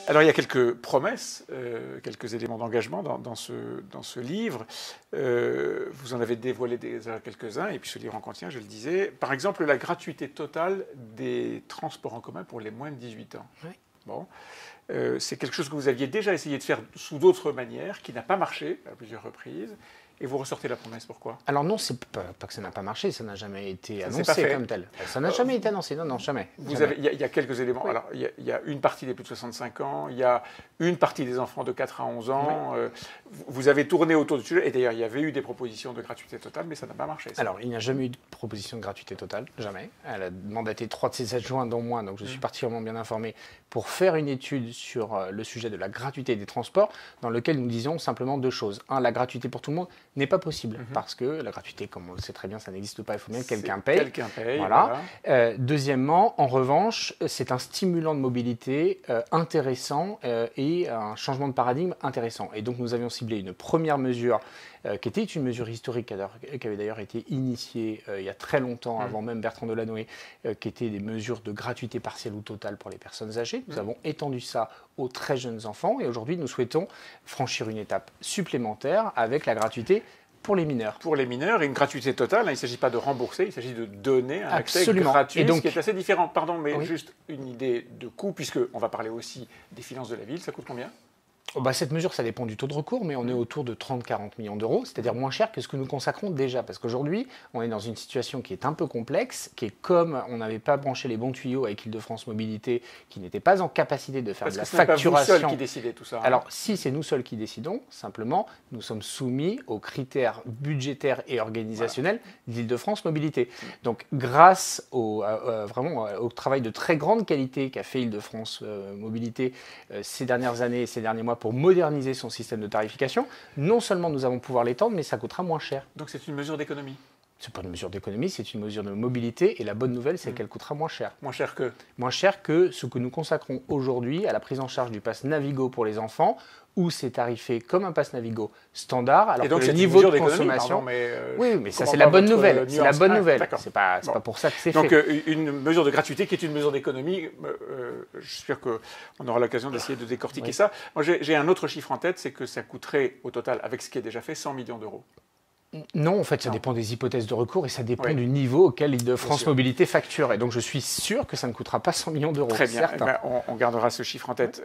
Alors il y a quelques promesses, quelques éléments d'engagement dans ce livre. Vous en avez dévoilé déjà quelques-uns, et puis ce livre en contient, je le disais. Par exemple, la gratuité totale des transports en commun pour les moins de 18 ans. Oui. Bon. C'est quelque chose que vous aviez déjà essayé de faire sous d'autres manières, qui n'a pas marché à plusieurs reprises. Et vous ressortez la promesse, pourquoi? Alors non, c'est pas que ça n'a pas marché, ça n'a jamais été annoncé comme tel. Ça n'a jamais jamais été annoncé, non, jamais. Il y a quelques éléments. Oui. Alors, il y a une partie des plus de 65 ans, il y a une partie des enfants de 4 à 11 ans. Oui. Vous avez tourné autour du sujet, et d'ailleurs, il y avait eu des propositions de gratuité totale, mais ça n'a pas marché. Ça. Alors, il n'y a jamais eu de proposition de gratuité totale, jamais. Elle a mandaté 3 de ses adjoints, dont moi, donc je suis particulièrement bien informé, pour faire une étude sur le sujet de la gratuité des transports, dans lequel nous disions simplement deux choses. Un, la gratuité pour tout le monde n'est pas possible. Parce que la gratuité, comme on le sait très bien, ça n'existe pas, il faut bien que quelqu'un paye. Quelqu'un paye, voilà. Deuxièmement, en revanche, c'est un stimulant de mobilité intéressant et un changement de paradigme intéressant. Et donc nous avions ciblé une première mesure qui était une mesure historique, qui avait d'ailleurs été initiée il y a très longtemps, avant même Bertrand Delanoë, qui était des mesures de gratuité partielle ou totale pour les personnes âgées. Nous avons étendu ça aux très jeunes enfants, et aujourd'hui nous souhaitons franchir une étape supplémentaire avec la gratuité pour les mineurs. Pour les mineurs, et une gratuité totale, il ne s'agit pas de rembourser, il s'agit de donner un accès Absolument. gratuit, Et donc, ce qui est assez différent. Pardon, mais oui. juste une idée de coût, puisqu'on va parler aussi des finances de la ville, ça coûte combien ? Cette mesure, ça dépend du taux de recours, mais on est autour de 30-40 millions d'euros, c'est-à-dire moins cher que ce que nous consacrons déjà. Parce qu'aujourd'hui, on est dans une situation qui est un peu complexe, qui est comme on n'avait pas branché les bons tuyaux avec Île-de-France Mobilité, qui n'était pas en capacité de faire de la facturation. Parce que ce n'est pas vous seul qui décidez tout ça. Alors, si c'est nous seuls qui décidons, simplement, nous sommes soumis aux critères budgétaires et organisationnels d'Île-de-France Mobilité. Donc, grâce vraiment au travail de très grande qualité qu'a fait Île-de-France Mobilité ces dernières années et ces derniers mois, pour moderniser son système de tarification, non seulement nous allons pouvoir l'étendre, mais ça coûtera moins cher. Donc c'est une mesure d'économie? Ce n'est pas une mesure d'économie, c'est une mesure de mobilité, et la bonne nouvelle, c'est qu'elle coûtera moins cher. Moins cher que? Moins cher que ce que nous consacrons aujourd'hui à la prise en charge du pass Navigo pour les enfants, où c'est tarifé comme un pass Navigo standard, alors et donc que le niveau de consommation... Oui, mais ça c'est la bonne nouvelle. C'est la bonne nouvelle. C'est pas pour ça que c'est fait. Donc une mesure de gratuité qui est une mesure d'économie, je suis sûr qu'on aura l'occasion d'essayer de décortiquer ça. Moi j'ai un autre chiffre en tête, c'est que ça coûterait au total, avec ce qui est déjà fait, 100 millions d'euros. Non, en fait, ça dépend des hypothèses de recours et ça dépend du niveau auquel Île-de-France Mobilité facture. Et donc, je suis sûr que ça ne coûtera pas 100 millions d'euros. Très bien. On gardera ce chiffre en tête.